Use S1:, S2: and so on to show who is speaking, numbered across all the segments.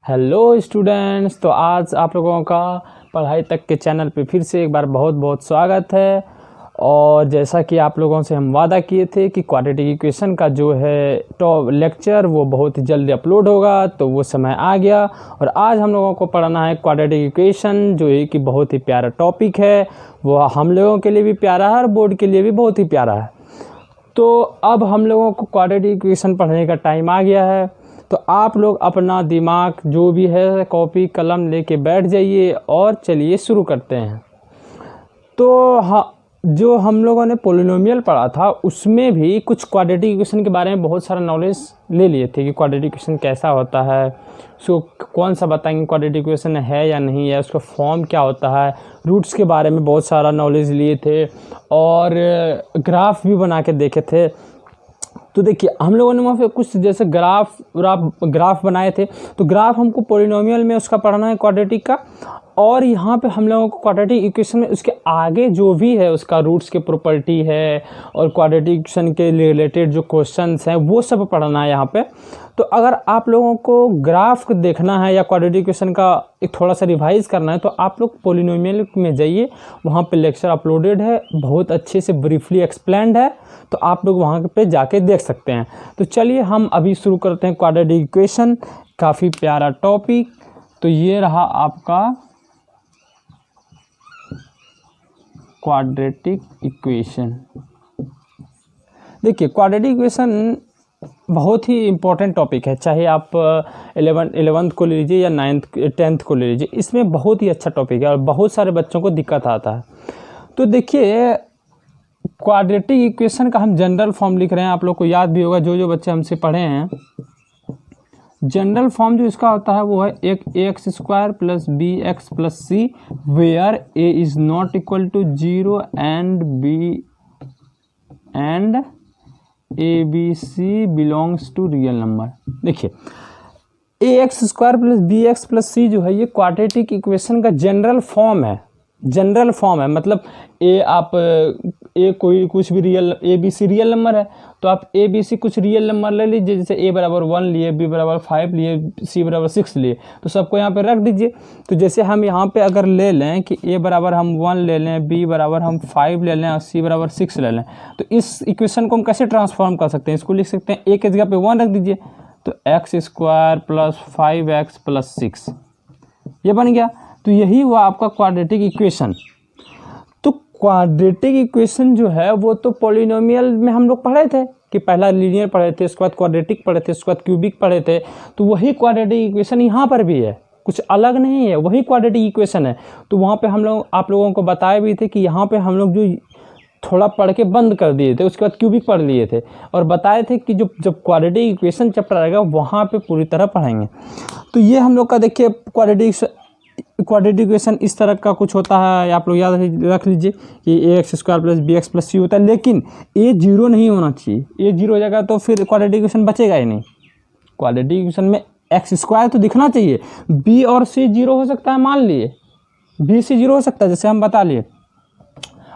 S1: Hello students, तो आज आप लोगों का पढ़ाई तक के चैनल पे फिर से एक बार बहुत बहुत स्वागत है। और जैसा कि आप लोगों से हम वादा किए थे कि क्वाड्रेटिक इक्वेशन का जो है टॉप लेक्चर वो बहुत ही जल्दी अपलोड होगा, तो वो समय आ गया। और आज हम लोगों को पढ़ना है क्वाड्रेटिक इक्वेशन, जो है कि बहुत ही प्यारा टॉपिक है। वो हम लोगों के लिए भी प्यारा है और बोर्ड के लिए भी बहुत ही प्यारा है। तो अब हम लोगों को क्वाड्रेटिक इक्वेशन पढ़ने का टाइम आ गया है। तो आप लोग अपना दिमाग जो भी है कॉपी कलम लेके बैठ जाइए और चलिए शुरू करते हैं। तो जो हम लोगों ने पोलिनोमियल पढ़ा था उसमें भी कुछ क्वाड्रेटिक इक्वेशन के बारे में बहुत सारा नॉलेज ले लिए थे कि क्वाड्रेटिक इक्वेशन कैसा होता है, उसको कौन सा बताएंगे क्वाड्रेटिक इक्वेशन है या नहीं है, उसका फॉर्म क्या होता है, रूट्स के बारे में बहुत सारा नॉलेज लिए थे और ग्राफ भी बना के देखे थे। तो देखिए हम लोगों ने वहाँ पे कुछ जैसे ग्राफ बनाए थे। तो ग्राफ हमको पोलिनोमियल में उसका पढ़ना है क्वाड्रेटिक का, और यहाँ पे हम लोगों को क्वाड्रेटिक इक्वेशन में उसके आगे जो भी है उसका रूट्स के प्रॉपर्टी है और क्वाड्रेटिक इक्वेशन के रिलेटेड जो क्वेश्चंस हैं वो सब पढ़ना है यहाँ पे। तो अगर आप लोगों को ग्राफ देखना है या क्वाड्रेटिक इक्वेशन का एक थोड़ा सा रिवाइज करना है तो आप लोग पोलिनोमियल में जाइए, वहाँ पे लेक्चर अपलोडेड है, बहुत अच्छे से ब्रीफली एक्सप्लेन्ड है, तो आप लोग वहाँ पे जाके देख सकते हैं। तो चलिए हम अभी शुरू करते हैं क्वाड्रेटिक इक्वेशन, काफ़ी प्यारा टॉपिक। तो ये रहा आपका क्वाड्रेटिक इक्वेशन। देखिए क्वाड्रेटिक इक्वेशन बहुत ही इम्पोर्टेंट टॉपिक है, चाहे आप 11th को ले लीजिए या 10th को ले लीजिए, इसमें बहुत ही अच्छा टॉपिक है और बहुत सारे बच्चों को दिक्कत आता है। तो देखिए क्वाड्रेटिक इक्वेशन का हम जनरल फॉर्म लिख रहे हैं, आप लोग को याद भी होगा जो बच्चे हमसे पढ़े हैं। जनरल फॉर्म जो इसका होता है वो है एक ax square plus B x plus C where a is not equal to 0 and A B C belongs to real number. देखिए ax square plus B x plus C जो है ये क्वाड्रेटिक इक्वेशन का जनरल फॉर्म है। मतलब A कोई कुछ भी real A B C real number है, तो आप ए बी सी कुछ रियल नंबर ले लीजिए, जैसे a बराबर 1 लिए, b बराबर 5 लिए, c बराबर 6 लिए, तो सबको यहाँ पे रख दीजिए। तो जैसे हम यहाँ पे अगर ले लें कि a बराबर हम 1 ले लें, b बराबर हम 5 ले लें और c बराबर 6 ले लें, तो इस इक्वेशन को हम कैसे ट्रांसफॉर्म कर सकते हैं? इसको लिख सकते हैं a के जगह पे 1 रख दीजिए, तो x square plus 5x plus 6 ये बन गया। तो यही हुआ आपका क्वाड्रेटिक इक्वेशन। तो क्वाड्रेटिक इक्वेशन जो है वो तो पॉलिनोमियल में हम लोग पढ़े थे कि पहला लीनियर पढ़े थे, उसके बाद क्वाड्रेटिक पढ़े थे, उसके बाद क्यूबिक पढ़े थे। तो वही क्वाड्रेटिक इक्वेशन यहाँ पर भी है, कुछ अलग नहीं है, वही क्वाड्रेटिक इक्वेशन है। तो वहाँ पे हम लोग आप लोगों को बताए भी थे कि यहाँ पे हम लोग जो थोड़ा पढ़ के बंद कर दिए थे, उसके बाद क्यूबिक पढ़ लिए थे और बताए थे कि जब क्वाड्रेटिक इक्वेशन चैप्टर आएगा वहाँ पे पूरी तरह पढ़ेंगे। तो ये हम लोग का देखिए क्वाड्रेटिक इक्वेशन इस तरह का कुछ होता है, आप लोग याद रख लीजिए कि ax square plus B x plus C होता है, लेकिन a 0 नहीं होना चाहिए। a 0 हो जाएगा तो फिर क्वाड्रेटिक इक्वेशन बचेगा ही नहीं। क्वाड्रेटिक इक्वेशन में एक्स स्क्वायर तो दिखना चाहिए, b और c 0 हो सकता है, मान लिए b c 0 हो सकता है, जैसे हम बता लिए।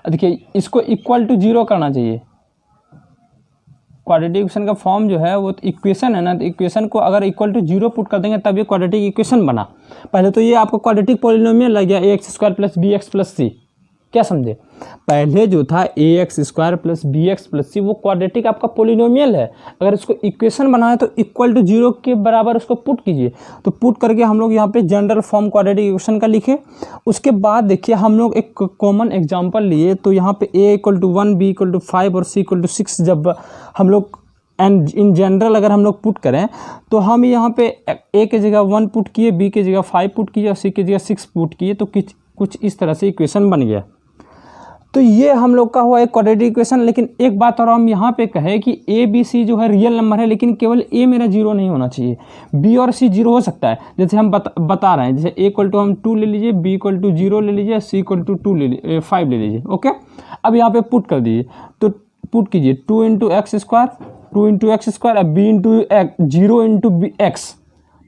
S1: देखिए इसको इक्वल टू 0 करना चाहिए। क्वाड्रेटिक इक्वेशन का फॉर्म जो है वो तो इक्वेशन है ना, तो इक्वेशन को अगर इक्वल टू 0 पुट कर देंगे तब ये क्वाड्रेटिक इक्वेशन बना। पहले तो ये आपको क्वाड्रेटिक पोलिनोमियल लग गया ax square plus B x plus C, क्या समझे? पहले जो था ax square plus B x plus C वो क्वाड्रेटिक आपका पोलिनोमियल है, अगर इसको इक्वेशन बनाए तो इक्वल टू 0 के बराबर उसको पुट कीजिए। तो पुट करके हम लोग यहाँ पे जनरल फॉर्म क्वाड्रेटिक इक्वेशन का लिखे। उसके बाद देखिए हम लोग एक कॉमन एग्जाम्पल लिए, तो यहाँ पे a equal to 1, b equal to 5 और c इक्वल टू 6 जब हम लोग एंड इन जनरल अगर हम लोग पुट करें तो हम यहाँ पे a के जगह 1 पुट किए, b के जगह 5 पुट किए और c के जगह 6 पुट किए, तो कुछ इस तरह से इक्वेशन बन गया। तो ये हम लोग का हुआ एक क्वाड्रेटिक इक्वेशन। लेकिन एक बात और हम यहाँ पे कहें कि a b c जो है रियल नंबर है, लेकिन केवल a मेरा 0 नहीं होना चाहिए, b और c 0 हो सकता है। जैसे हम बता रहे हैं, जैसे a इक्वल टू हम 2 ले लीजिए, b इक्वल टू 0 ले लीजिए, c इक्वल टू 5 ले लीजिए। ओके, अब यहाँ पे पुट कर दीजिए, तो पुट कीजिए 2 into x square, 2 into x square, अब b इंटू 0 इंटू एक्स,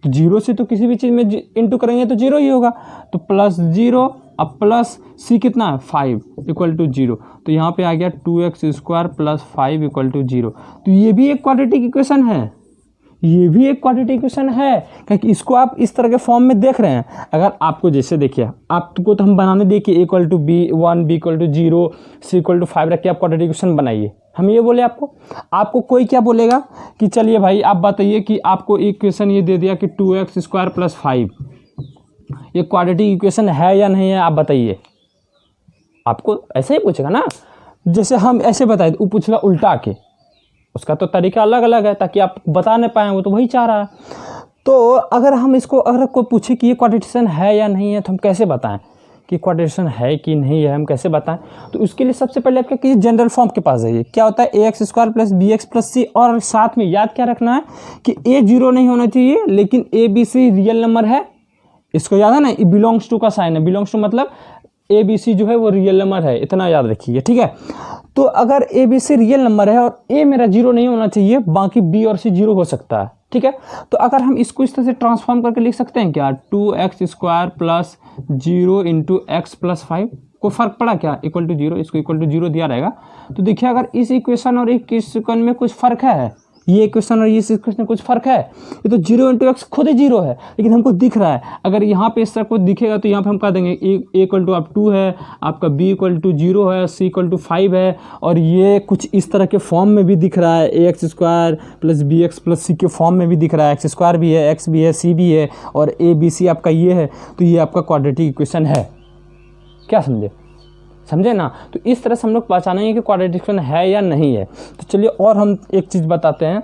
S1: तो 0 से तो किसी भी चीज़ में इंटू करेंगे तो 0 ही होगा, तो प्लस 0, अब प्लस c कितना है 5 इक्वल टू 0, तो यहाँ पे आ गया 2x square plus 5 equal to 0। तो ये भी एक क्वाड्रेटिक इक्वेशन है, ये भी एक क्वाड्रेटिक इक्वेशन है, क्योंकि इसको आप इस तरह के फॉर्म में देख रहे हैं। अगर आपको जैसे देखिए, आपको तो हम बनाने देखिए equal to B1 B equal to 0 C equal to 5 रख के आप क्वाड्रेटिक इक्वेशन बनाइए। हम ये बोले आपको कोई क्या बोलेगा कि चलिए भाई आप बताइए कि आपको इक्वेशन ये दे दिया कि 2x स्क्वायर प्लस 5, ये क्वाड्रेटिक इक्वेशन है या नहीं है, आप बताइए। आपको ऐसे ही पूछेगा ना, जैसे हम ऐसे बताए, वो पूछेगा उल्टा के, उसका तो तरीका अलग अलग है ताकि आप बता नहीं पाएँ, वो तो वही चाह रहा है। तो अगर हम इसको, अगर कोई पूछे कि ये क्वाड्रेटिक है या नहीं है, तो हम कैसे बताएं कि क्वाड्रेटिक है कि नहीं है, हम कैसे बताएं? तो उसके लिए सबसे पहले आप क्या कीजिए, जनरल फॉर्म के पास जाइए। क्या होता है, ax square plus B x plus C, और साथ में याद क्या रखना है कि a 0 नहीं होना चाहिए, लेकिन a b c real number है। इसको याद है ना, बिलोंग्स टू का साइन है, बिलोंग्स टू मतलब a b c जो है वो रियल नंबर है, इतना याद रखिए, ठीक है। तो अगर a b c real number है और a मेरा 0 नहीं होना चाहिए, बाकी b और c 0 हो सकता है, ठीक है। तो अगर हम इसको इस तरह से ट्रांसफॉर्म करके लिख सकते हैं क्या, 2x square plus 0 into x plus 5, को फर्क पड़ा क्या, इक्वल टू 0, इसको इक्वल टू 0 दिया रहेगा। तो देखिए अगर इस इक्वेशन और इस इक्वेशन में कुछ फर्क है, ये इक्वेशन और इस इक्वेशन में कुछ फर्क है, ये तो 0 इंटू एक्स खुद ही 0 है, लेकिन हमको दिख रहा है। अगर यहाँ पे इस तरह को दिखेगा तो यहाँ पे हम कह देंगे ए इक्वल टू आप 2 है, आपका b इक्वल टू 0 है, c इक्वल टू 5 है, और ये कुछ इस तरह के फॉर्म में भी दिख रहा है, ax square plus B x plus C के फॉर्म में भी दिख रहा है, एक्स स्क्वायर भी है, x भी है, c भी है, और a b c आपका ये है। तो ये आपका क्वाड्रेटिक इक्वेशन है। क्या समझे ना? तो इस तरह से हम लोग पहचानेंगे कि क्वाड्रेटिक इक्वेशन है या नहीं है। तो चलिए और हम एक चीज़ बताते हैं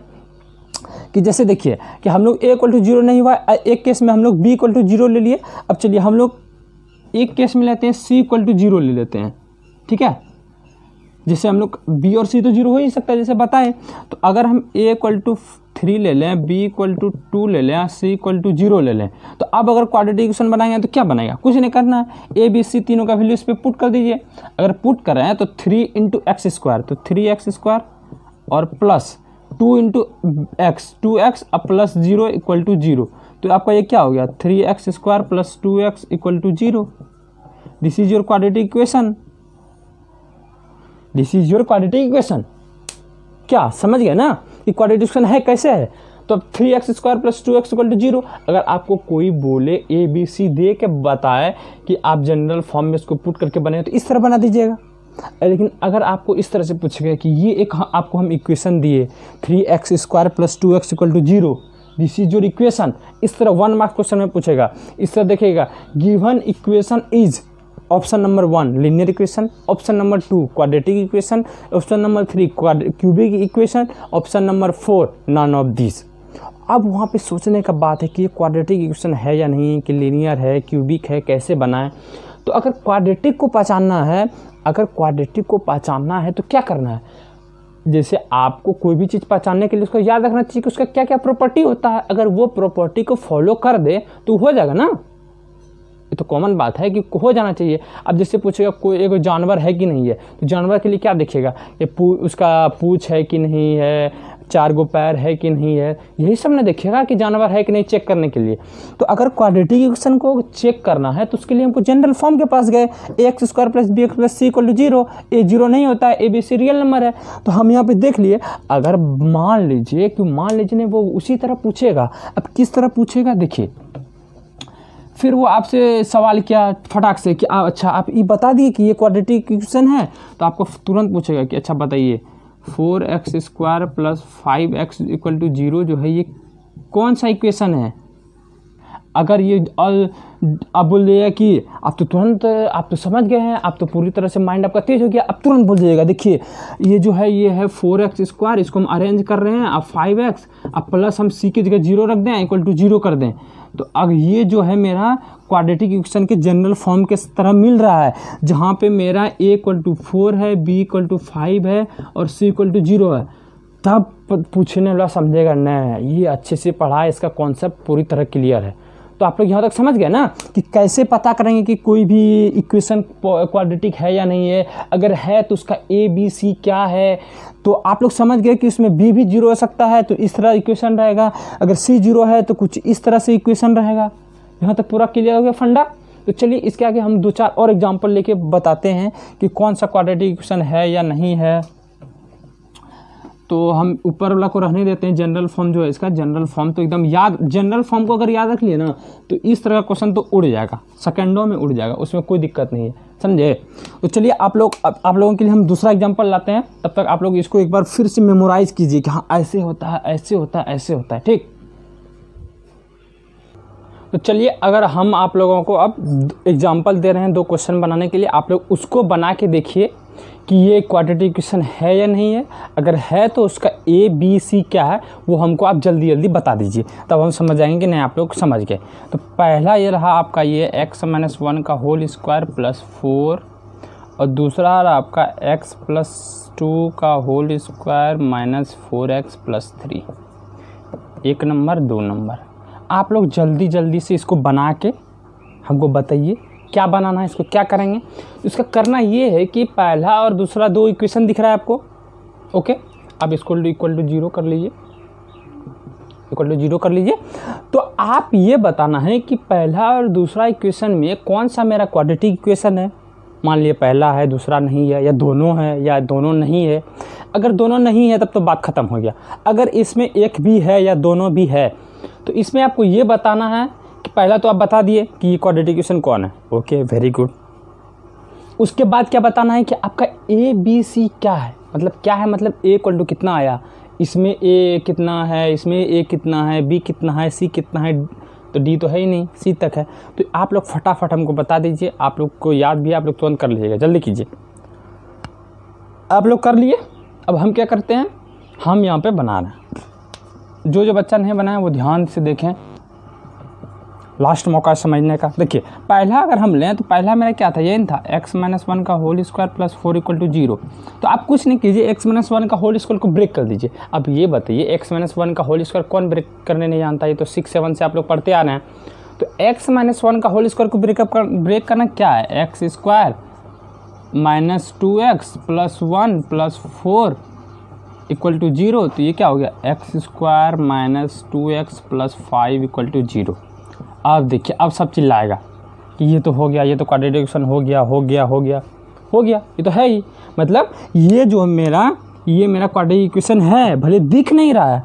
S1: कि जैसे देखिए कि हम लोग a इक्वल टू 0 नहीं हुआ, एक केस में हम लोग b इक्वल टू 0 ले लिए। अब चलिए हम लोग एक केस में लेते हैं c इक्वल टू 0 ले लेते हैं, ठीक है। जैसे हम लोग b और c तो 0 हो ही सकता है जैसे बताएं। तो अगर हम a इक्वल टू 3 ले लें, b इक्वल टू 2 ले लें, c इक्वल टू 0 ले लें, तो अब अगर क्वाड्रेटिक इक्वेशन बनाएंगे तो क्या बनेगा, कुछ नहीं करना है, a b c तीनों का वैल्यू इस पर पुट कर दीजिए। अगर पुट कर रहे हैं तो 3 इंटू एक्स स्क्वायर, तो 3x स्क्वायर और प्लस 2 इंटू एक्स, 2x अब प्लस 0 इक्वल टू 0। तो आपका ये क्या हो गया, 3x square plus 2x equal to 0। This is your quadratic equation, this is your quadratic equation. क्या समझ गए ना कि क्वाड्रेटिक इक्वेशन है कैसे है? तो अब 3x square plus 2x equal to 0। अगर आपको कोई बोले a b c दे के बताए कि आप जनरल फॉर्म में इसको पुट करके बने, तो इस तरह बना दीजिएगा। लेकिन अगर आपको इस तरह से पूछेगा कि ये एक आपको हम इक्वेशन दिए 3x square plus 2x equal to 0, this is your equation, इस तरह 1 मार्क क्वेश्चन में पूछेगा। इस तरह देखिएगा, given equation is option number 1 linear equation, option number 2 quadratic equation, option number 3 cubic equation, option number 4 none of this. अब वहाँ पे सोचने का बात है कि ये क्वाड्रेटिक इक्वेशन है या नहीं, कि लीनियर है, क्यूबिक है, कैसे बनाएं। तो अगर क्वाड्रेटिक को पहचानना है तो क्या करना है, जैसे आपको कोई भी चीज़ पहचानने के लिए उसको याद रखना चाहिए कि उसका क्या क्या प्रॉपर्टी होता है। अगर वो प्रॉपर्टी को फॉलो कर दे तो हो जाएगा ना, ये तो कॉमन बात है कि हो जाना चाहिए। अब जैसे पूछेगा कोई एक जानवर है कि नहीं है, तो जानवर के लिए क्या देखेगा, ये उसका पूँछ है कि नहीं है, 4 गो पैर है कि नहीं है, यही सब ना देखेगा कि जानवर है कि नहीं, चेक करने के लिए। तो अगर क्वाड्रेटिक इक्वेशन को चेक करना है तो उसके लिए हमको जनरल फॉर्म के पास गए, x square plus B x plus c equal to 0, a 0 नहीं होता है, a B C real number है। तो हम यहाँ पे देख लिए, अगर मान लीजिए वो उसी तरह पूछेगा। अब किस तरह पूछेगा देखिए, फिर वो आपसे सवाल किया फटाक से कि अच्छा आप ये बता दिए कि ये क्वाड्रेटिक इक्वेशन है, तो आपको तुरंत पूछेगा कि अच्छा बताइए 4x square plus 5x equal to 0 जो है ये कौन सा इक्वेशन है। अगर ये अब बोल दिया कि आप तो समझ गए हैं, आप तो पूरी तरह से माइंड आपका तेज हो गया, अब तुरंत बोल जाइएगा देखिए ये जो है ये है 4x स्क्वायर, इसको हम अरेंज कर रहे हैं, अब 5x अब प्लस हम c की जगह 0 रख दें, इक्वल टू 0 कर दें। तो अब ये जो है मेरा क्वाड्रेटिक इक्वेशन के जनरल फॉर्म के तरह मिल रहा है, जहाँ पे मेरा a इक्वल टू 4 है, b इक्वल टू 5 है और c इक्वल टू 0 है। तब पूछने वाला समझेगा नहीं, ये अच्छे से पढ़ा है, इसका कॉन्सेप्ट पूरी तरह क्लियर है। तो आप लोग यहाँ तक समझ गए ना कि कैसे पता करेंगे कि कोई भी इक्वेशन क्वाड्रेटिक है या नहीं है। अगर है तो उसका a b c क्या है। तो आप लोग समझ गए कि उसमें b भी 0 हो सकता है, तो इस तरह इक्वेशन रहेगा। अगर c 0 है तो कुछ इस तरह से इक्वेशन रहेगा। यहाँ तक पूरा क्लियर हो गया फंडा। तो चलिए इसके आगे हम 2-4 और एग्जाम्पल लेके बताते हैं कि कौन सा क्वाड्रेटिक इक्वेशन है या नहीं है। तो हम ऊपर वाला को रहने देते हैं। जनरल फॉर्म जो है इसका, जनरल फॉर्म तो एकदम याद, जनरल फॉर्म को अगर याद रख लिए ना तो इस तरह का क्वेश्चन तो उड़ जाएगा, सेकंडों में उड़ जाएगा, उसमें कोई दिक्कत नहीं है, समझे। तो चलिए आप लोगों के लिए हम दूसरा एग्जांपल लाते हैं, तब तक आप लोग इसको एक बार फिर से मेमोराइज कीजिए कि हाँ ऐसे होता है, ऐसे होता है, ऐसे होता है, ठीक। तो चलिए अगर हम आप लोगों को अब एग्जांपल दे रहे हैं 2 क्वेश्चन बनाने के लिए, आप लोग उसको बना के देखिए कि ये क्वाड्रेटिक इक्वेशन है या नहीं है। अगर है तो उसका ए बी सी क्या है वो हमको आप जल्दी जल्दी बता दीजिए, तब हम समझ जाएंगे कि नहीं आप लोग समझ गए। तो पहला ये रहा आपका ये x-1 का होल स्क्वायर प्लस 4, और दूसरा रहा आपका x+2 का whole square minus 4x plus 3। 1 number 2 number आप लोग जल्दी जल्दी से इसको बना के हमको बताइए क्या बनाना है, इसको क्या करेंगे। इसका करना ये है कि पहला और दूसरा 2 इक्वेशन दिख रहा है आपको, ओके। अब इसको इक्वल टू 0 कर लीजिए, इक्वल टू 0 कर लीजिए। तो आप ये बताना है कि पहला और दूसरा इक्वेशन में कौन सा मेरा क्वाड्रेटिक इक्वेशन है। मान लिया पहला है दूसरा नहीं है, या दोनों है या दोनों नहीं है। अगर दोनों नहीं है तब तो बात ख़त्म हो गया। अगर इसमें एक भी है या दोनों भी है तो इसमें आपको ये बताना है कि पहला तो आप बता दिए कि ये क्वाड्रेटिक इक्वेशन कौन है, ओके वेरी गुड। उसके बाद क्या बताना है कि आपका ए बी सी क्या है, मतलब क्या है, मतलब ए इक्वल टू कितना आया, इसमें ए कितना है, इसमें ए कितना है, बी कितना है, सी कितना है, तो डी तो है ही नहीं, सी तक है। तो आप लोग फटाफट हमको बता दीजिए, आप लोग को याद भी है, आप लोग तुरंत कर लीजिएगा, जल्दी कीजिए। आप लोग कर लिए। अब हम क्या करते हैं, हम यहाँ पे बना रहे हैं। जो बच्चा नहीं बनाया वो ध्यान से देखें, लास्ट मौका समझने का। देखिए पहला अगर हम लें तो पहला मेरा क्या था, ये था x-1 का whole square plus 4 equal to 0। तो आप कुछ नहीं कीजिए, x-1 का होल स्क्वायर को ब्रेक कर दीजिए। अब ये बताइए x-1 का होल स्क्वायर कौन ब्रेक करने नहीं जानता, ये तो 6-7 से आप लोग पढ़ते आ रहे हैं। तो x-1 का होल स्क्वायर को ब्रेक करना क्या है, x square minus 2x plus 1 plus 4 equal to 0। तो ये क्या हो गया, x square minus 2x plus 5 equal to 0। अब देखिए अब सब चिल्लाएगा कि ये तो हो गया, ये तो क्वाड्रेटिक इक्वेशन हो गया, हो गया, हो गया, हो गया, ये तो है ही। मतलब ये जो ये मेरा क्वाड्रेटिक इक्वेशन है, भले दिख नहीं रहा है,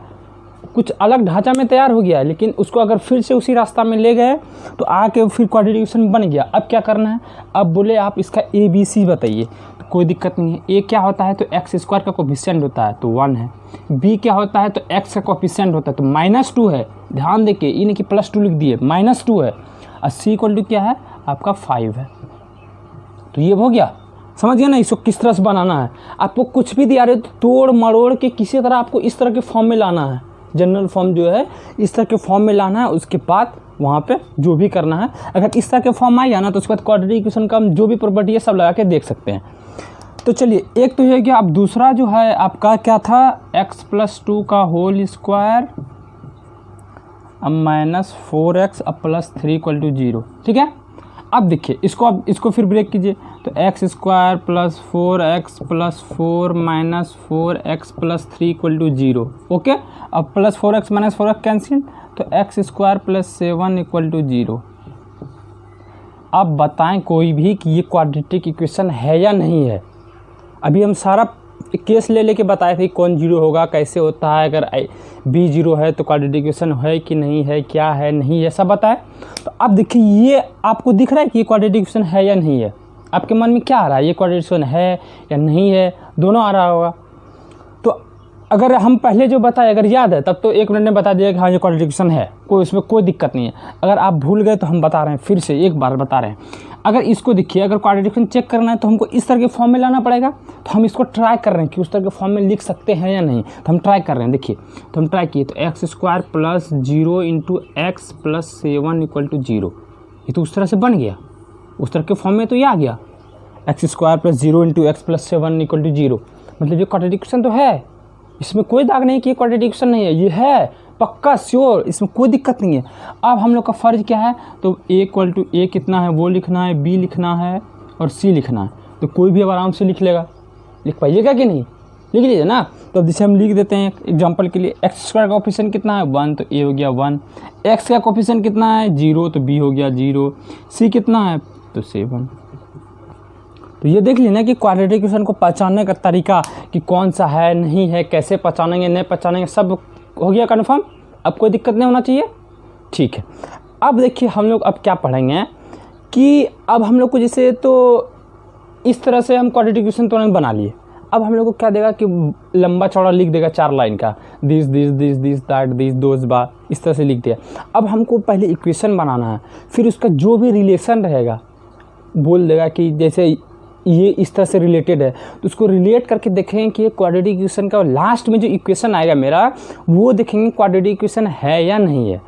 S1: कुछ अलग ढांचा में तैयार हो गया है, लेकिन उसको अगर फिर से उसी रास्ता में ले गए तो आके फिर क्वाड्रेटिक इक्वेशन बन गया। अब क्या करना है, अब बोले आप इसका ए बी सी बताइए, तो कोई दिक्कत नहीं है। ए क्या होता है, तो एक्स स्क्वायर का कोफिशिएंट होता है तो 1 है। बी क्या होता है, तो एक्स का कोफिशिएंट होता है तो -2 है। ध्यान देखिए, ये नहीं कि +2 लिख दिए, -2 है। और सी इक्वल टू क्या है आपका 5 है। तो ये हो गया, समझ गया ना इसको किस तरह से बनाना है। आपको कुछ भी दिया रहे तो तोड़ मरोड़ के किसी तरह आपको इस तरह के फॉर्म में लाना है, जनरल फॉर्म जो है इस तरह के फॉर्म में लाना है। उसके बाद वहाँ पे जो भी करना है, अगर इस तरह के फॉर्म आ गया ना तो उसके बाद क्वाड्रेटिक इक्वेशन का हम जो भी प्रॉपर्टी है सब लगा के देख सकते हैं। तो चलिए एक तो ये कि अब दूसरा जो है आपका क्या था, x+2 का होल स्क्वायर अब माइनस 4x अब प्लस 3 इक्वल टू 0, ठीक है। अब देखिए इसको फिर ब्रेक कीजिए, तो x square plus 4x plus 4 minus 4x plus 3 equal to 0, okay. अब plus 4x minus 4x cancel, तो x square plus 7 equal to 0। अब बताएं कोई भी कि ये क्वाड्रेटिक इक्वेशन है या नहीं है। अभी हम सारा केस ले लेके बताए थे कौन 0 होगा, कैसे होता है, अगर b 0 है तो क्वाड्रेटिक इक्वेशन है कि नहीं है, क्या है नहीं है, सब बताए। तो अब देखिए ये आपको दिख रहा है कि ये क्वाड्रेटिक इक्वेशन है या नहीं है। आपके मन में क्या आ रहा है, ये क्वाड्रेटिक इक्वेशन है या नहीं है, दोनों आ रहा होगा। तो अगर हम पहले जो बताए अगर याद है तब तो 1 मिनट में बता दिया कि हाँ ये क्वाड्रेटिक इक्वेशन है, इसमें कोई दिक्कत नहीं है। अगर आप भूल गए तो हम बता रहे हैं, फिर से एक बार बता रहे हैं। अगर इसको देखिए, अगर क्वाड्रेटिक इक्वेशन चेक करना है तो हमको इस तरह के फॉर्म में लाना पड़ेगा। तो हम इसको ट्राई कर रहे हैं कि उस तरह के फॉर्म में लिख सकते हैं या नहीं, तो हम ट्राई कर रहे हैं। देखिए तो हम ट्राई किए, तो x square plus 0 into x plus 7 equal to 0, ये तो उस तरह से बन गया, उस तरह के फॉर्म में तो ये आ गया, x square plus 0 into x plus 7 equal to 0। मतलब ये क्वाड्रेटिक इक्वेशन तो है, इसमें कोई दाग नहीं कि ये क्वाड्रेटिक इक्वेशन नहीं है, ये है पक्का श्योर, इसमें कोई दिक्कत नहीं है। अब हम लोग का फ़र्ज क्या है, तो a इक्वल टू a कितना है वो लिखना है, b लिखना है और c लिखना है। तो कोई भी अब आराम से लिख लेगा, लिख पाइएगा कि नहीं, लिख लीजिए ना। तो अब जैसे हम लिख देते हैं एग्जांपल के लिए, एक्स स्क्वायर का कोफिशिएंट कितना है 1, तो a हो गया 1। x का कोफिशिएंट कितना है 0, तो b हो गया 0। c कितना है तो 7। तो ये देख लेना कि क्वाड्रेटिक इक्वेशन को पहचानने का तरीका कि कौन सा है, नहीं है, कैसे पहचानेंगे, नहीं पहचानेंगे, सब हो गया कन्फर्म। अब कोई दिक्कत नहीं होना चाहिए, ठीक है। अब देखिए हम लोग अब क्या पढ़ेंगे कि अब हम लोग को जैसे तो इस तरह से हम क्वाड्रेटिक इक्वेशन तुरंत बना लिए। अब हम लोग को क्या देगा कि लंबा चौड़ा लिख देगा 4 लाइन का, this this this this that this those बा, इस तरह से लिख दिया। अब हमको पहले इक्वेशन बनाना है, फिर उसका जो भी रिलेशन रहेगा बोल देगा कि जैसे ये इस तरह से रिलेटेड है, तो उसको रिलेट करके देखेंगे कि ये क्वाड्रेटिक इक्वेशन का लास्ट में जो इक्वेशन आएगा मेरा, वो देखेंगे क्वाड्रेटिक इक्वेशन है या नहीं है,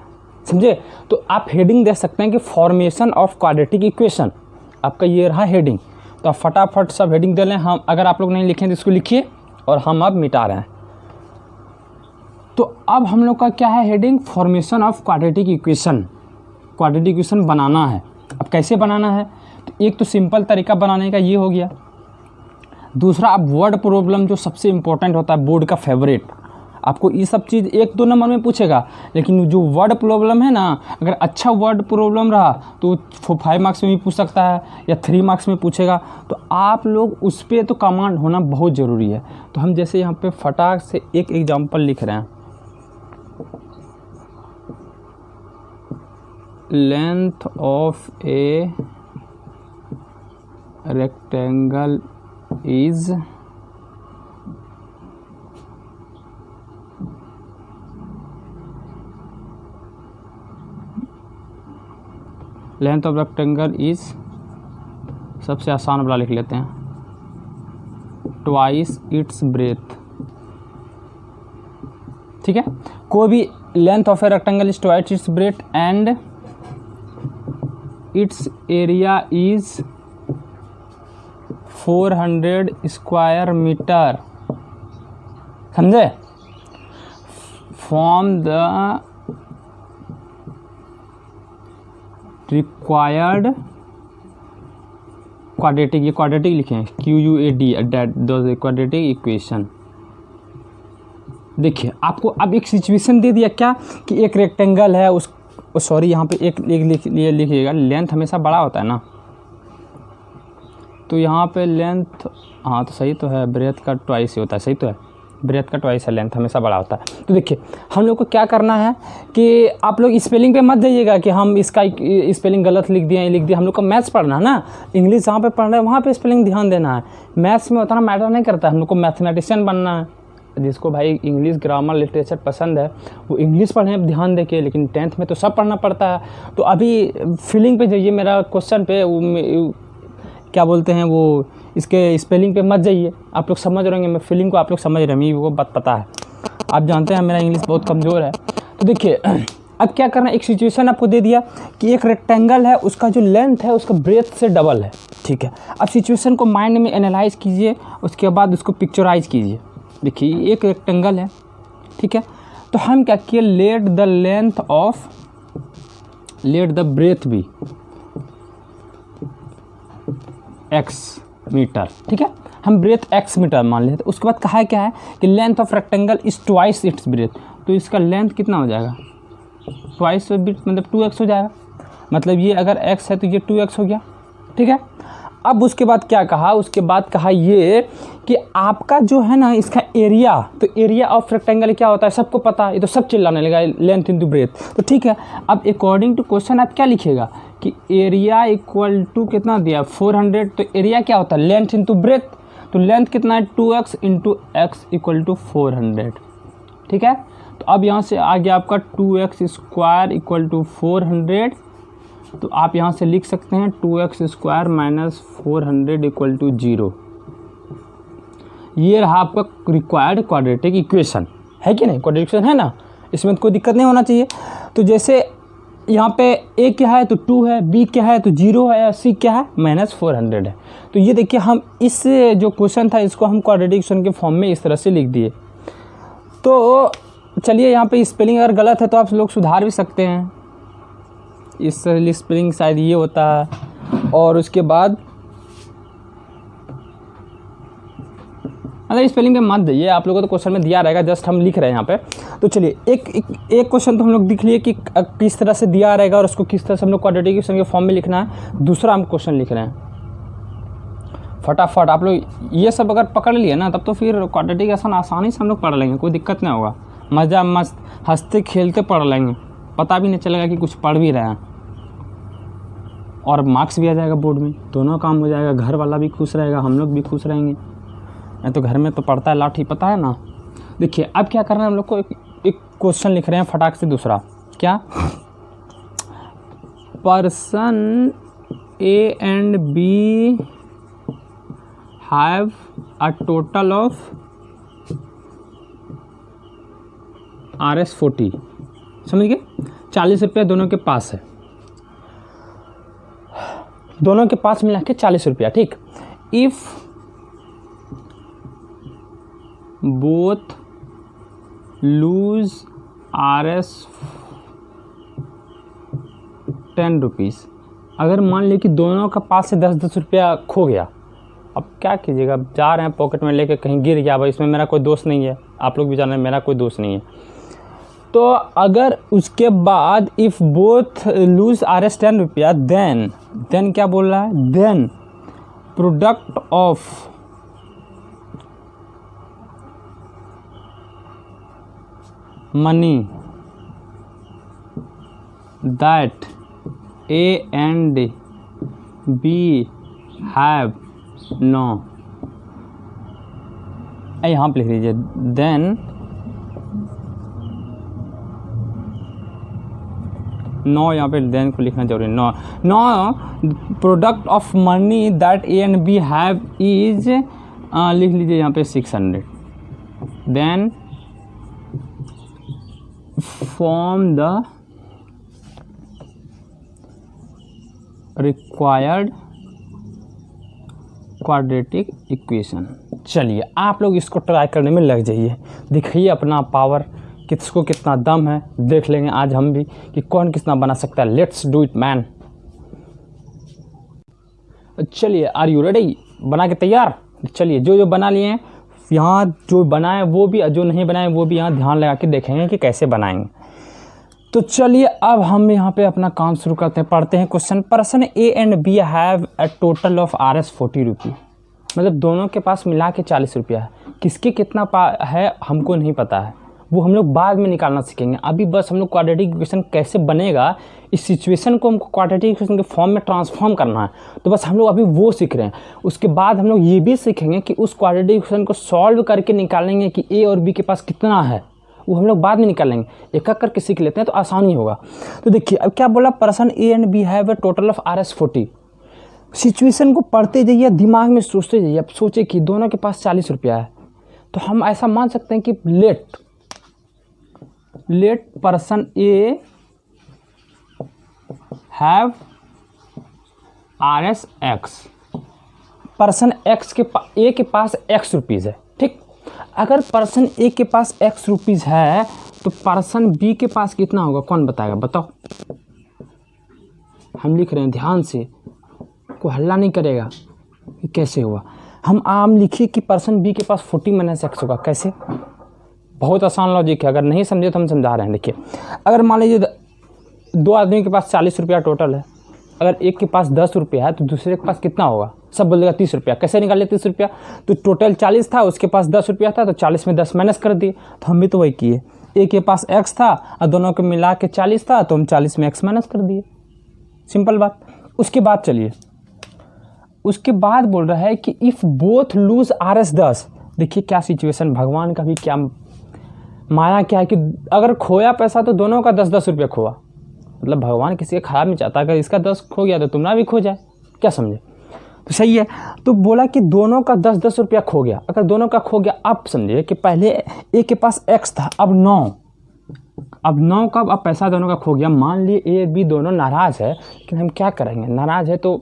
S1: समझे। तो आप हेडिंग दे सकते हैं कि फॉर्मेशन ऑफ क्वाड्रेटिक इक्वेशन, आपका ये रहा हेडिंग। तो आप फटाफट सब हेडिंग दे लें। हम अगर आप लोग नहीं लिखें तो इसको लिखिए, और हम अब मिटा रहे हैं। तो अब हम लोग का क्या है heading, formation of quadratic equation. Quadratic equation बनाना है। अब कैसे बनाना है, तो एक तो सिंपल तरीका बनाने का ये हो गया। दूसरा, अब वर्ड प्रॉब्लम जो सबसे इंपॉर्टेंट होता है, बोर्ड का फेवरेट, आपको ये सब चीज़ 1-2 नंबर में पूछेगा, लेकिन जो वर्ड प्रॉब्लम है ना, अगर अच्छा वर्ड प्रॉब्लम रहा तो 5 मार्क्स में भी पूछ सकता है या 3 मार्क्स में पूछेगा। तो आप लोग उस पर तो कमांड होना बहुत ज़रूरी है। तो हम जैसे यहाँ पे फटाक से एक एग्जांपल लिख रहे हैं, length of a rectangle is length of rectangle is, सबसे आसान वाला लिख लेते हैं, ट्वाइस इट्स ब्रेथ, ठीक है। कोई भी length of a rectangle is twice its breadth and its area is 400 square metre, समझे। फ्रॉम द रिक्वायर्ड क्वाड्रेटिक, ये क्वाड्रेटिक लिखे हैं QUAD, क्वाड्रेटिक इक्वेशन। देखिए आपको अब एक सिचुएशन दे दिया क्या कि एक रेक्टेंगल है, उस सॉरी यहाँ पे एक लिखिएगा, लेंथ हमेशा बड़ा होता है ना, तो यहाँ पे लेंथ, हाँ तो सही तो है, ब्रेथ का ट्वाइस ही होता है, सही तो है, ब्रेथ का ट्वाइस है, लेंथ हमेशा बड़ा होता है। तो देखिए हम लोग को क्या करना है कि आप लोग स्पेलिंग पे मत जाइएगा कि हम इसका स्पेलिंग गलत लिख दिया, हम लोग को मैथ्स पढ़ना है ना, इंग्लिश जहाँ पे पढ़ रहे हैं वहाँ पे स्पेलिंग ध्यान देना है। मैथ्स में उतना मैटर नहीं करता, हम लोग को मैथमेटिशियन बनना है। जिसको भाई इंग्लिश ग्रामर लिटरेचर पसंद है वो इंग्लिश पढ़ने पर ध्यान देके, लेकिन 10th में तो सब पढ़ना पड़ता है। तो अभी फीलिंग पे जाइए, मेरा क्वेश्चन पे क्या बोलते हैं वो, इसके स्पेलिंग पे मत जाइए, आप लोग समझ रहे होंगे, मैं फीलिंग को आप लोग समझ रहे हैं, मेरी वो बात पता है, आप जानते हैं मेरा इंग्लिश बहुत कमज़ोर है। तो देखिए अब क्या करना, एक सिचुएशन आपको दे दिया कि एक रेक्टेंगल है, उसका जो लेंथ है उसका ब्रेथ से डबल है, ठीक है। अब सिचुएशन को माइंड में एनालाइज कीजिए, उसके बाद उसको पिक्चराइज कीजिए। देखिए एक रेक्टेंगल है, ठीक है, तो हम क्या किए, लेट द ब्रेथ भी x मीटर, ठीक है, हम ब्रेथ x मीटर मान लेते हैं। उसके बाद कहा है क्या है कि length of rectangle is twice its breath, तो इसका लेंथ कितना हो जाएगा, ट्वाइस मतलब 2x हो जाएगा, मतलब ये अगर x है तो ये 2x हो गया, ठीक है। अब उसके बाद क्या कहा, उसके बाद कहा ये कि आपका जो है ना इसका एरिया, तो एरिया ऑफ रेक्टेंगल क्या होता है सबको पता है, ये तो सब चिल्लाने लगा, लेंथ इनटू ब्रेथ, तो ठीक है। अब अकॉर्डिंग टू क्वेश्चन आप क्या लिखिएगा कि एरिया इक्वल टू कितना दिया 400, तो एरिया क्या होता है लेंथ इनटू ब्रेथ, तो लेंथ कितना है 2x into x equal to 400, ठीक है। तो अब यहाँ से आ गया आपका 2x स्क्वायर इक्वल टू 400, तो आप यहाँ से लिख सकते हैं 2x square minus 400 equal to 0। ये रहा आपका रिक्वायर्ड क्वाड्रेटिक इक्वेशन, है कि नहीं, क्वाड्रेटिक इक्वेशन है ना, इसमें तो कोई दिक्कत नहीं होना चाहिए। तो जैसे यहाँ पे a क्या है तो 2 है, b क्या है तो 0 है, और c क्या है माइनस 400 है। तो ये देखिए हम इस जो क्वेश्चन था इसको हम क्वाड्रेटिक इक्वेशन के फॉर्म में इस तरह से लिख दिए। तो चलिए यहाँ पे स्पेलिंग अगर गलत है तो आप लोग सुधार भी सकते हैं, इस स्पेलिंग शायद ये होता है, और उसके बाद मतलब स्पेलिंग पे मत दिए, आप लोगों को तो क्वेश्चन में दिया रहेगा, जस्ट हम लिख रहे हैं यहाँ पे। तो चलिए एक क्वेश्चन तो हम लोग दिख लिए कि किस तरह से दिया रहेगा और उसको किस तरह से हम लोग क्वाड्रेटिक इक्वेशन के फॉर्म में लिखना है। दूसरा हम क्वेश्चन लिख रहे हैं, फटाफट आप लोग ये सब अगर पकड़ लिए ना तब तो फिर क्वाड्रेटिक इक्वेशन आसानी से हम लोग पढ़ लेंगे, कोई दिक्कत नहीं होगा। मज़ा मस्त हंसते खेलते पढ़ लेंगे, पता भी नहीं चलेगा कि कुछ पढ़ भी रहे हैं, और मार्क्स भी आ जाएगा बोर्ड में, दोनों काम हो जाएगा, घर वाला भी खुश रहेगा, हम लोग भी खुश रहेंगे। नहीं तो घर में तो पढ़ता है लाठी, पता है ना। देखिए अब क्या करना है हम लोग को, एक क्वेश्चन लिख रहे हैं फटाक से। दूसरा क्या, person A and B have a total of Rs40, समझ गए, 40 रुपया दोनों के पास है, दोनों के पास मिला के 40 रुपया, ठीक। इफ बोथ लूज Rs10 अगर मान ली कि दोनों का पास से 10-10 रुपया खो गया, अब क्या कीजिएगा, जा रहे हैं पॉकेट में लेके कहीं गिर गया, भाई इसमें मेरा कोई दोस्त नहीं है, आप लोग भी जान रहे हैं मेरा कोई दोस्त नहीं है। तो अगर उसके बाद इफ़ बोथ लूज Rs10 रुपया, देन क्या बोल रहा है, then product of money that A and B have no, यहाँ पे लिख लीजिए, देन नो, यहाँ पे देन को लिखना जरूरी, no product of money that A and B have is, लिख लीजिए यहाँ पे 600, then form the required quadratic equation. चलिए आप लोग इसको ट्राई करने में लग जाइए, दिखाइए अपना पावर, किसको कितना दम है, देख लेंगे आज हम भी कि कौन कितना बना सकता है। Let's do it man. चलिए आर यू रेडी, बना के तैयार। चलिए जो बना लिए हैं यहाँ, जो बनाए वो भी, जो नहीं बनाए वो भी यहाँ ध्यान लगा के देखेंगे कि कैसे बनाएंगे। तो चलिए अब हम यहाँ पे अपना काम शुरू करते हैं, पढ़ते हैं question. Person A and B have a total of Rs40 रुपये, मतलब दोनों के पास मिला के 40 रुपया है। किसके कितना है हमको नहीं पता है, वो हम लोग बाद में निकालना सीखेंगे। अभी बस हम लोग क्वाड्रेटिक इक्वेशन कैसे बनेगा, इस सिचुएशन को हमको क्वाड्रेटिक इक्वेशन के फॉर्म में ट्रांसफॉर्म करना है, तो बस हम लोग अभी वो सीख रहे हैं। उसके बाद हम लोग ये भी सीखेंगे कि उस क्वाड्रेटिक इक्वेशन को सॉल्व करके निकालेंगे कि ए और बी के पास कितना है, वो हम लोग बाद में निकालेंगे। एक एक करके सीख लेते हैं तो आसानी होगा। तो देखिए अब क्या बोला, person A and B have a total of Rs40। Situation को पढ़ते जाइए, दिमाग में सोचते जाइए। अब सोचे कि दोनों के पास 40 रुपया है, तो हम ऐसा मान सकते हैं कि let person A have Rs(x), person x के ए के पास x रुपीज़ है, ठीक। अगर पर्सन ए के पास x रुपीज़ है तो पर्सन बी के पास कितना होगा, कौन बताएगा, बताओ। हम लिख रहे हैं ध्यान से, कोई हल्ला नहीं करेगा कि कैसे हुआ। हम आम लिखिए कि पर्सन बी के पास 40 - x होगा। कैसे, बहुत आसान लॉजिक है, अगर नहीं समझे तो हम समझा रहे हैं। देखिए अगर मान लीजिए दो आदमी के पास 40 रुपया टोटल है, अगर एक के पास 10 रुपया है तो दूसरे के पास कितना होगा, सब बोलेगा 30 रुपया। कैसे निकाले 30 रुपया, तो टोटल 40 था, उसके पास 10 रुपया था, तो 40 में 10 माइनस कर दिए। तो हम भी तो वही किए, एक के पास x था और दोनों को मिला के 40 था, तो हम 40 में x माइनस कर दिए, सिंपल बात। उसके बाद चलिए, उसके बाद बोल रहा है कि इफ़ बोथ लूज Rs10। देखिए क्या सिचुएशन, भगवान का भी क्या माया क्या है कि अगर खोया पैसा तो दोनों का 10-10 रुपया खोआ, मतलब भगवान किसी का खराब नहीं चाहता। अगर इसका 10 खो गया तो तुम्हारा भी खो जाए, क्या समझे, तो सही है। तो बोला कि दोनों का 10-10 रुपया खो गया। अगर दोनों का खो गया, अब समझिए कि पहले ए के पास x था, अब 9 का अब पैसा दोनों का खो गया। मान लिए ए बी दोनों नाराज़ है, लेकिन हम क्या करेंगे, नाराज़ है तो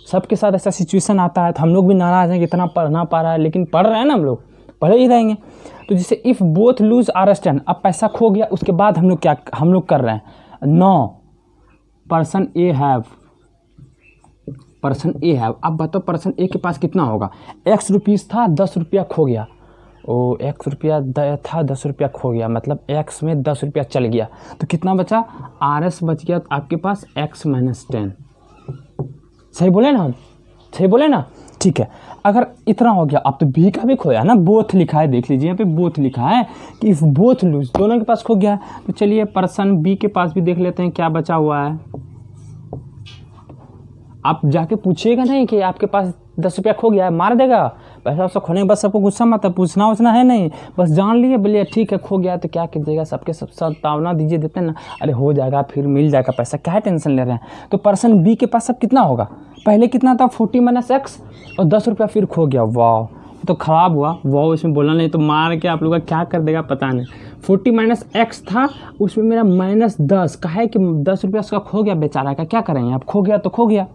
S1: सबके साथ ऐसा सिचुएशन आता है, तो हम लोग भी नाराज़ हैं कि इतना पढ़ ना पा रहा है, लेकिन पढ़ रहे हैं ना, हम लोग पढ़े ही रहेंगे। तो जैसे इफ़ बोथ लूज Rs10, अब पैसा खो गया, उसके बाद हम लोग कर रहे हैं 9 पर्सन ए हैव, अब बताओ पर्सन ए के पास कितना होगा, x रुपीज़ था, 10 रुपया खो गया। ओ x रुपया था, 10 रुपया खो गया, मतलब x में 10 रुपया चल गया, तो कितना बचा, Rs बच गया आपके पास x - 10। सही बोले ना हम, सही बोले ना, ठीक है। अगर इतना हो गया, अब तो बी का भी खोया ना, बोथ लिखा है, देख लीजिए यहाँ पे बोथ लिखा है कि इफ बोथ लूज, दोनों के पास खो गया। तो चलिए पर्सन बी के पास भी देख लेते हैं क्या बचा हुआ है। आप जाके पूछिएगा नहीं कि आपके पास 10 रुपया खो गया है, मार देगा पैसा उसका खोने के बाद। सबको गुस्सा मत है, पूछना उछना है नहीं, बस जान लिए, बोलिए ठीक है खो गया तो क्या कीजिएगा, सबके सब सतावना दीजिए, देते हैं ना, अरे हो जाएगा फिर मिल जाएगा पैसा, क्या टेंशन ले रहे हैं। तो पर्सन बी के पास अब कितना होगा, पहले कितना था 40 - x और 10 रुपया फिर खो गया। वाह तो ख़राब हुआ, वाह इसमें बोलना नहीं तो मार के आप लोग का क्या कर देगा पता नहीं। 40 - x था, उसमें मेरा -10 का है कि 10 रुपया उसका खो गया बेचारा का, क्या करेंगे, अब खो गया तो खो गया।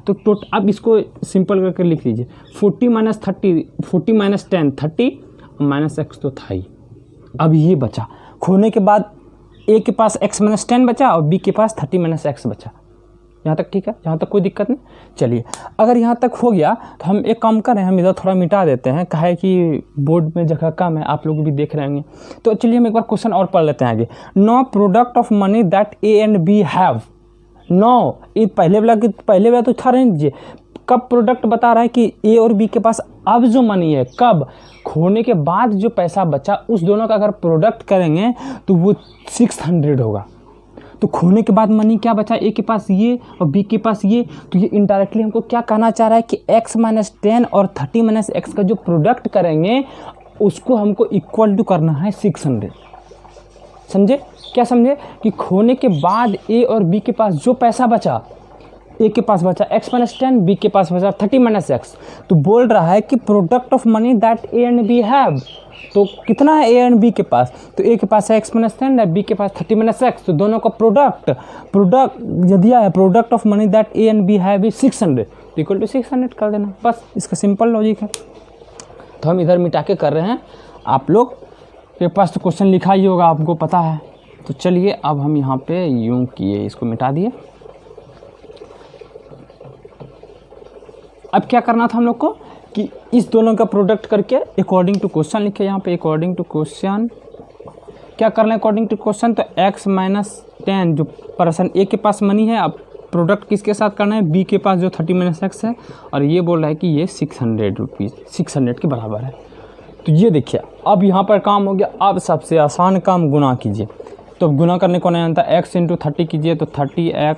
S1: तो अब इसको सिंपल करके लिख लीजिए, 40 - 30, 40 - 10 30 -x तो था ही। अब ये बचा, खोने के बाद ए के पास x - 10 बचा और बी के पास 30 - x बचा। यहाँ तक ठीक है, यहाँ तक कोई दिक्कत नहीं। चलिए अगर यहाँ तक हो गया तो हम एक काम करें, हम इधर थोड़ा मिटा देते हैं, कहा है कि बोर्ड में जगह कम है, आप लोग भी देख रहे होंगे। तो चलिए हम एक बार क्वेश्चन और पढ़ लेते हैं आगे। No product of money that A and B have. No, ये पहले वाला तो था रहने दीजिए। कब प्रोडक्ट बता रहा है कि ए और बी के पास अब जो मनी है, कब, खोने के बाद जो पैसा बचा, उस दोनों का अगर प्रोडक्ट करेंगे तो वो 600 होगा। तो खोने के बाद मनी क्या बचा, ए के पास ये और बी के पास ये। तो ये इनडायरेक्टली हमको क्या कहना चाह रहा है कि x - 10 और 30 - x का जो प्रोडक्ट करेंगे उसको हमको इक्वल टू करना है 600। समझे, क्या समझे कि खोने के बाद ए और बी के पास जो पैसा बचा, ए के पास बचा x - 10, बी के पास बचा 30 - x। तो बोल रहा है कि product of money that A and B have. तो कितना है ए एंड बी के पास, तो ए के पास है x - 10 और बी के पास 30 - x। तो दोनों का प्रोडक्ट दिया है, product of money that A and B have is 600, equal to 600 कर देना, बस इसका सिंपल लॉजिक है। तो हम इधर मिटा के कर रहे हैं, आप लोग के पास तो क्वेश्चन लिखा ही होगा, आपको पता है। तो चलिए अब हम यहाँ पे यूं किए, इसको मिटा दिए। अब क्या करना था हम लोग को कि इस दोनों का प्रोडक्ट करके अकॉर्डिंग टू क्वेश्चन लिखे यहाँ पे, अकॉर्डिंग टू क्वेश्चन क्या करना है, अकॉर्डिंग टू क्वेश्चन। तो x - 10 जो पर्सन ए के पास मनी है, अब प्रोडक्ट किसके साथ करना है, बी के पास जो 30 - x है, और ये बोल रहा है कि ये 600 रुपीज़ 600 के बराबर है। तो ये देखिए अब यहाँ पर काम हो गया। अब सबसे आसान काम गुना कीजिए। तो गुना करने को नहीं आता, x × 30 कीजिए तो 30x,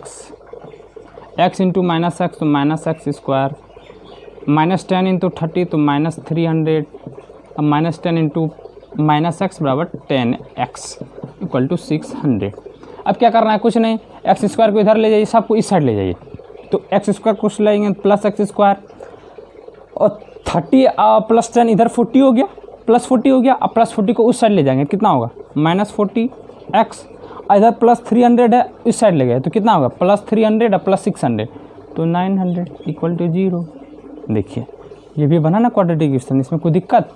S1: x × -x तो -x स्क्वायर, -10 × 30 तो -300, अब -10 × -x बराबर 10x इक्वल टू 600। अब क्या करना है, कुछ नहीं, एक्स स्क्वायर को इधर ले जाइए, सबको इस साइड ले जाइए। तो एक्स स्क्वायर कुछ लेंगे प्लस एक्स स्क्वायर, और 30 + 10 इधर 40 हो गया, प्लस 40 हो गया। अब प्लस 40 को उस साइड ले जाएंगे, कितना होगा -40x, इधर +300 है, इस साइड ले गए तो कितना होगा +300 और +600 तो 900 इक्वल टू 0। देखिए ये भी बना ना क्वाड्रेटिक इक्वेशन, इसमें कोई दिक्कत।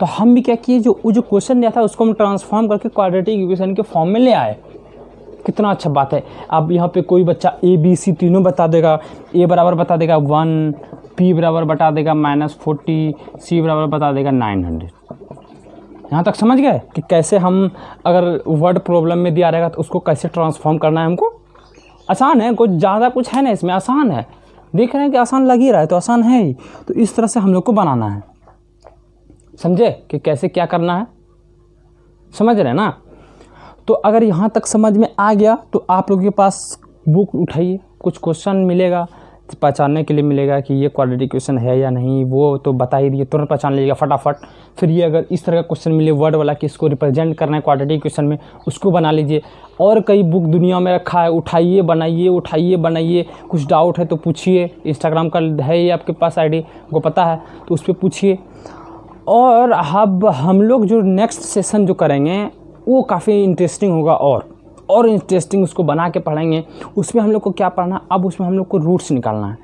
S1: तो हम भी क्या किए, जो क्वेश्चन दिया था उसको हम ट्रांसफॉर्म करके क्वाड्रेटिक इक्वेशन के फॉर्म में ले आए। कितना अच्छा बात है। अब यहाँ पे कोई बच्चा ए बी सी तीनों बता देगा, ए बराबर बता देगा 1, पी बराबर बता देगा -40, सी बराबर बता देगा 900। यहाँ तक समझ गए कि कैसे हम अगर वर्ड प्रॉब्लम में दिया रहेगा तो उसको कैसे ट्रांसफॉर्म करना है हमको। आसान है, कुछ ज़्यादा कुछ है ना इसमें, आसान है। देख रहे हैं कि आसान लग ही रहा है तो आसान है ही। तो इस तरह से हम लोग को बनाना है, समझे कि कैसे क्या करना है, समझ रहे हैं ना। तो अगर यहाँ तक समझ में आ गया तो आप लोगों के पास बुक उठाइए, कुछ क्वेश्चन मिलेगा पहचानने के लिए मिलेगा कि ये क्वाड्रेटिक इक्वेशन है या नहीं, वो तो बता ही दिए, तुरंत पहचान लीजिएगा फटाफट। फिर ये अगर इस तरह का क्वेश्चन मिले वर्ड वाला कि इसको रिप्रेजेंट करना है क्वाड्रेटिक इक्वेशन में, उसको बना लीजिए। और कई बुक दुनिया में रखा है, उठाइए बनाइए, उठाइए बनाइए। कुछ डाउट है तो पूछिए, इंस्टाग्राम का है ये आपके पास आईडी, को पता है तो उस पर पूछिए। और अब हम लोग जो नेक्स्ट सेशन जो करेंगे वो काफ़ी इंटरेस्टिंग होगा, और इंटरेस्टिंग उसको बना के पढ़ेंगे। उसमें हम लोग को क्या पढ़ना, अब उसमें हम लोग को रूट्स निकालना है।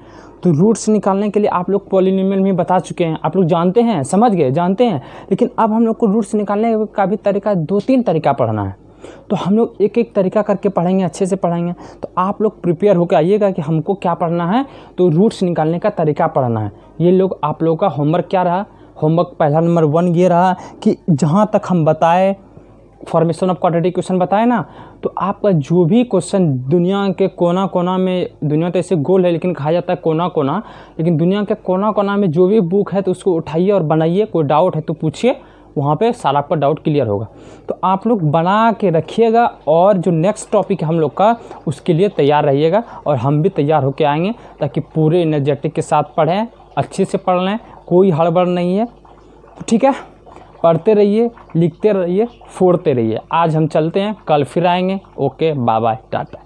S1: तो रूट्स निकालने के लिए आप लोग पॉलिनोमियल में बता चुके हैं, आप लोग जानते हैं, समझ गए, जानते हैं। लेकिन अब हम लोग को रूट्स निकालने का भी तरीका 2-3 तरीका पढ़ना है। तो हम लोग एक एक तरीका करके पढ़ेंगे, अच्छे से पढ़ेंगे। तो आप लोग प्रिपेयर होकर आइएगा कि हमको क्या पढ़ना है। तो रूट्स निकालने का तरीका पढ़ना है। ये लोग आप लोगों का होमवर्क क्या रहा, होमवर्क पहला नंबर 1 ये रहा कि जहाँ तक हम बताए फॉर्मेशन ऑफ क्वाड्रेटिक इक्वेशन बताया ना, तो आपका जो भी क्वेश्चन दुनिया के कोना कोना में, दुनिया तो ऐसे गोल है लेकिन कहा जाता है कोना कोना, लेकिन दुनिया के कोना कोना में जो भी बुक है तो उसको उठाइए और बनाइए, कोई डाउट है तो पूछिए, वहाँ पे सारा आपका डाउट क्लियर होगा। तो आप लोग बना के रखिएगा और जो नेक्स्ट टॉपिक है हम लोग का उसके लिए तैयार रहिएगा, और हम भी तैयार होके आएंगे ताकि पूरे एनर्जेटिक के साथ पढ़ें, अच्छे से पढ़ लें, कोई हड़बड़ नहीं है, ठीक है। पढ़ते रहिए, लिखते रहिए, फोड़ते रहिए। आज हम चलते हैं, कल फिर आएंगे। Okay, bye bye, Tata.